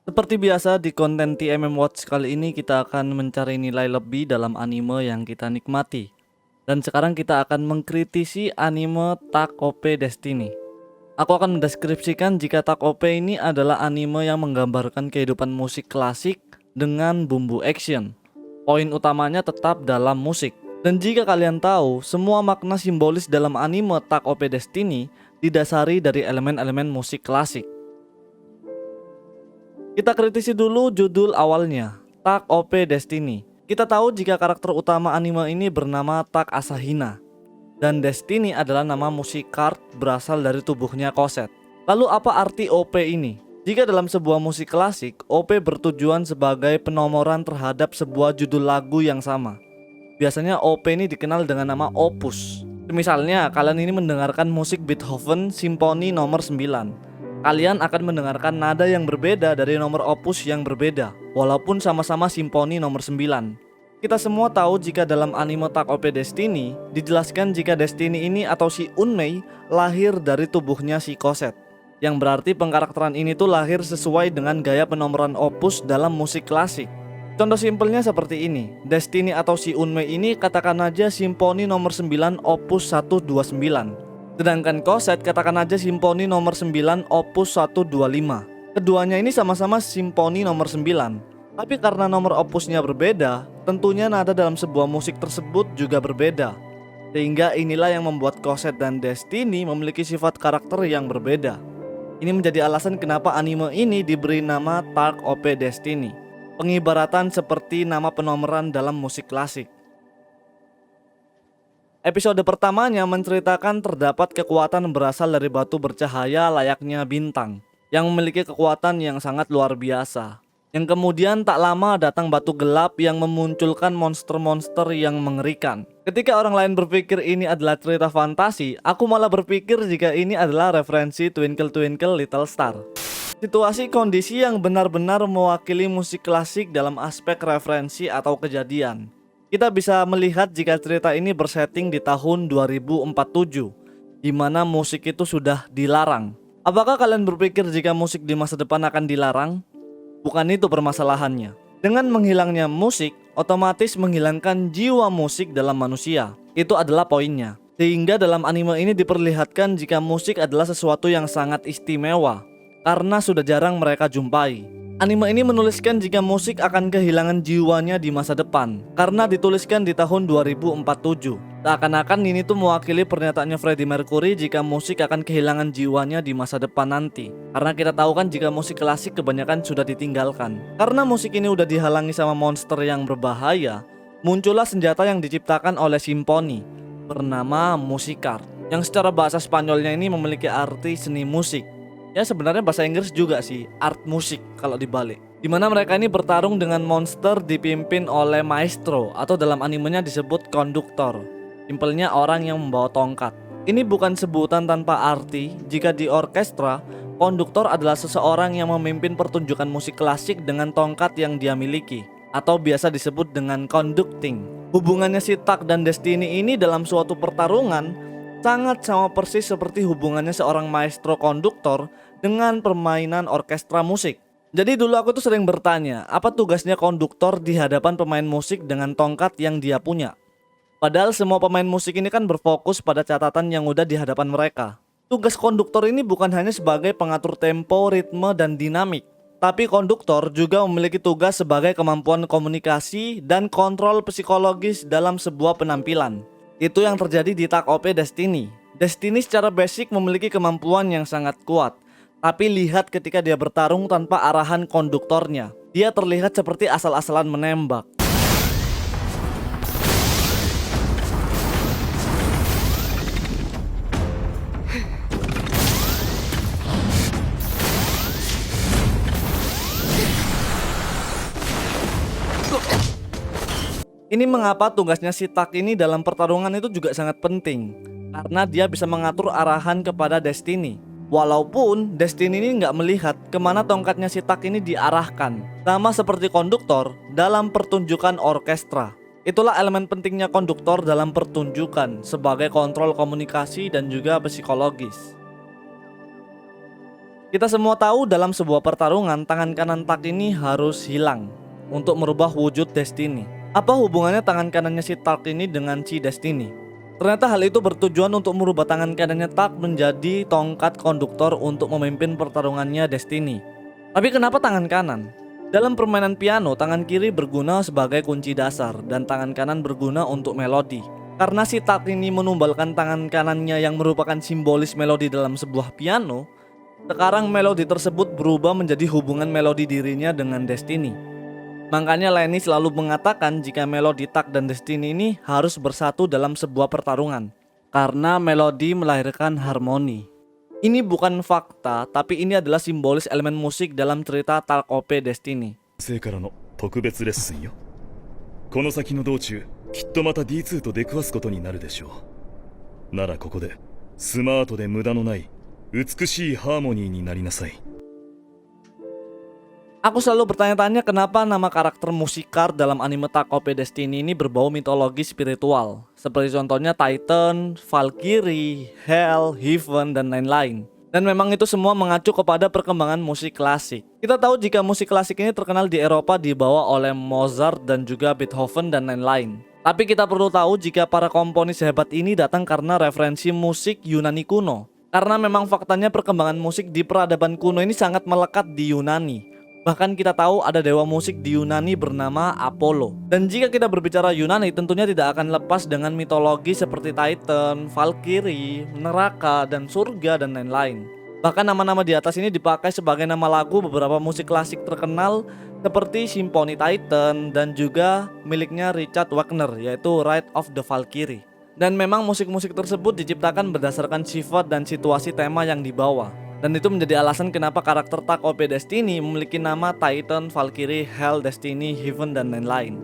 Seperti biasa di konten TMM Watch kali ini kita akan mencari nilai lebih dalam anime yang kita nikmati. Dan sekarang kita akan mengkritisi anime Tak OP Destiny. Aku akan mendeskripsikan jika Tak OP ini adalah anime yang menggambarkan kehidupan musik klasik dengan bumbu action. Poin utamanya tetap dalam musik. Dan jika kalian tahu, semua makna simbolis dalam anime Tak OP Destiny didasari dari elemen-elemen musik klasik. Kita kritisi dulu judul awalnya, Tak OP Destiny. Kita tahu jika karakter utama anime ini bernama Tak Asahina. Dan Destiny adalah nama musik card berasal dari tubuhnya Cosette. Lalu apa arti OP ini? Jika dalam sebuah musik klasik, OP bertujuan sebagai penomoran terhadap sebuah judul lagu yang sama. Biasanya OP ini dikenal dengan nama opus. Misalnya, kalian ini mendengarkan musik Beethoven Simfoni nomor 9. Kalian akan mendengarkan nada yang berbeda dari nomor opus yang berbeda, walaupun sama-sama simfoni nomor 9. Kita semua tahu jika dalam anime Tak OP Destiny, dijelaskan jika Destiny ini atau si Unmei lahir dari tubuhnya si Cosette. Yang berarti pengkarakteran ini tuh lahir sesuai dengan gaya penomoran opus dalam musik klasik. Contoh simpelnya seperti ini, Destiny atau si Unmei ini katakan aja simfoni nomor 9 opus 129. Sedangkan Cosette katakan aja simfoni nomor 9 opus 125. Keduanya ini sama-sama simfoni nomor 9. Tapi karena nomor opusnya berbeda, tentunya nada dalam sebuah musik tersebut juga berbeda. Sehingga inilah yang membuat Cosette dan Destiny memiliki sifat karakter yang berbeda. Ini menjadi alasan kenapa anime ini diberi nama Tak OP Destiny. Pengibaratan seperti nama penomoran dalam musik klasik. Episode pertamanya menceritakan terdapat kekuatan berasal dari batu bercahaya layaknya bintang yang memiliki kekuatan yang sangat luar biasa. Yang kemudian tak lama datang batu gelap yang memunculkan monster-monster yang mengerikan. Ketika orang lain berpikir ini adalah cerita fantasi, aku malah berpikir jika ini adalah referensi Twinkle Twinkle Little Star. Situasi kondisi yang benar-benar mewakili musik klasik dalam aspek referensi atau kejadian. Kita bisa melihat jika cerita ini bersetting di tahun 2047, di mana musik itu sudah dilarang. Apakah kalian berpikir jika musik di masa depan akan dilarang? Bukan itu permasalahannya. Dengan menghilangnya musik, otomatis menghilangkan jiwa musik dalam manusia. Itu adalah poinnya. Sehingga dalam anime ini diperlihatkan jika musik adalah sesuatu yang sangat istimewa, karena sudah jarang mereka jumpai. Anime ini menuliskan jika musik akan kehilangan jiwanya di masa depan karena dituliskan di tahun 2047. Seakan-akan ini tuh mewakili pernyataannya Freddie Mercury jika musik akan kehilangan jiwanya di masa depan nanti. Karena kita tahu kan jika musik klasik kebanyakan sudah ditinggalkan. Karena musik ini udah dihalangi sama monster yang berbahaya, muncullah senjata yang diciptakan oleh Simfoni bernama Musicar, yang secara bahasa Spanyolnya ini memiliki arti seni musik. Ya sebenarnya bahasa Inggris juga sih, art musik kalau dibalik. Dimana mereka ini bertarung dengan monster dipimpin oleh maestro atau dalam animenya disebut konduktor. Simpelnya orang yang membawa tongkat. Ini bukan sebutan tanpa arti jika di orkestra, konduktor adalah seseorang yang memimpin pertunjukan musik klasik dengan tongkat yang dia miliki, atau biasa disebut dengan conducting. Hubungannya si Tak dan Destiny ini dalam suatu pertarungan sangat sama persis seperti hubungannya seorang maestro konduktor dengan permainan orkestra musik. Jadi dulu aku tuh sering bertanya, apa tugasnya konduktor di hadapan pemain musik dengan tongkat yang dia punya? Padahal semua pemain musik ini kan berfokus pada catatan yang udah di hadapan mereka. Tugas konduktor ini bukan hanya sebagai pengatur tempo, ritme, dan dinamik. Tapi konduktor juga memiliki tugas sebagai kemampuan komunikasi dan kontrol psikologis dalam sebuah penampilan. Itu yang terjadi di Tak OP Destiny. Destiny secara basic memiliki kemampuan yang sangat kuat. Tapi lihat ketika dia bertarung tanpa arahan konduktornya, dia terlihat seperti asal-asalan menembak. Ini mengapa tugasnya si Tak ini dalam pertarungan itu juga sangat penting, karena dia bisa mengatur arahan kepada Destiny. Walaupun Destiny ini nggak melihat kemana tongkatnya si Tak ini diarahkan, sama seperti konduktor dalam pertunjukan orkestra. Itulah elemen pentingnya konduktor dalam pertunjukan sebagai kontrol komunikasi dan juga psikologis. Kita semua tahu dalam sebuah pertarungan tangan kanan Tak ini harus hilang untuk merubah wujud Destiny. Apa hubungannya tangan kanannya si Tak ini dengan si Destiny? Ternyata hal itu bertujuan untuk merubah tangan kanannya Tak menjadi tongkat konduktor untuk memimpin pertarungannya Destiny. Tapi kenapa tangan kanan? Dalam permainan piano, tangan kiri berguna sebagai kunci dasar dan tangan kanan berguna untuk melodi. Karena si Tak ini menumbalkan tangan kanannya yang merupakan simbolis melodi dalam sebuah piano, sekarang melodi tersebut berubah menjadi hubungan melodi dirinya dengan Destiny. Makanya Lenny selalu mengatakan jika melodi Tak dan Destiny ini harus bersatu dalam sebuah pertarungan, karena melodi melahirkan harmoni. Ini bukan fakta, tapi ini adalah simbolis elemen musik dalam cerita Tak OP Destiny. 生からの特別レッスンよ。この先の道中、きっとまた D2 と出くわすことになるでしょう。ならここでスマートで無駄のない美しいハーモニーになりなさい。 Aku selalu bertanya-tanya kenapa nama karakter musikar dalam anime Tak OP Destiny ini berbau mitologi spiritual, seperti contohnya Titan, Valkyrie, Hell, Heaven, dan lain-lain. Dan memang itu semua mengacu kepada perkembangan musik klasik. Kita tahu jika musik klasik ini terkenal di Eropa dibawa oleh Mozart dan juga Beethoven dan lain-lain. Tapi kita perlu tahu jika para komponis hebat ini datang karena referensi musik Yunani kuno. Karena memang faktanya perkembangan musik di peradaban kuno ini sangat melekat di Yunani. Bahkan kita tahu ada dewa musik di Yunani bernama Apollo. Dan jika kita berbicara Yunani, tentunya tidak akan lepas dengan mitologi seperti Titan, Valkyrie, neraka, dan surga, dan lain-lain. Bahkan nama-nama di atas ini dipakai sebagai nama lagu beberapa musik klasik terkenal seperti Simfoni Titan dan juga miliknya Richard Wagner, yaitu Ride of the Valkyrie. Dan memang musik-musik tersebut diciptakan berdasarkan sifat dan situasi tema yang dibawa. Dan itu menjadi alasan kenapa karakter Tak OP Destiny memiliki nama Titan, Valkyrie, Hell, Destiny, Heaven, dan lain-lain.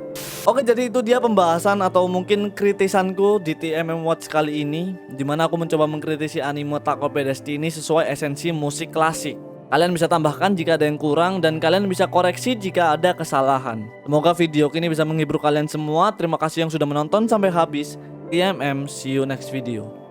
Oke, jadi itu dia pembahasan atau mungkin kritisanku di TMM Watch kali ini, dimana aku mencoba mengkritisi anime Tak OP Destiny sesuai esensi musik klasik. Kalian bisa tambahkan jika ada yang kurang dan kalian bisa koreksi jika ada kesalahan. Semoga video ini bisa menghibur kalian semua. Terima kasih yang sudah menonton sampai habis. TMM, see you next video.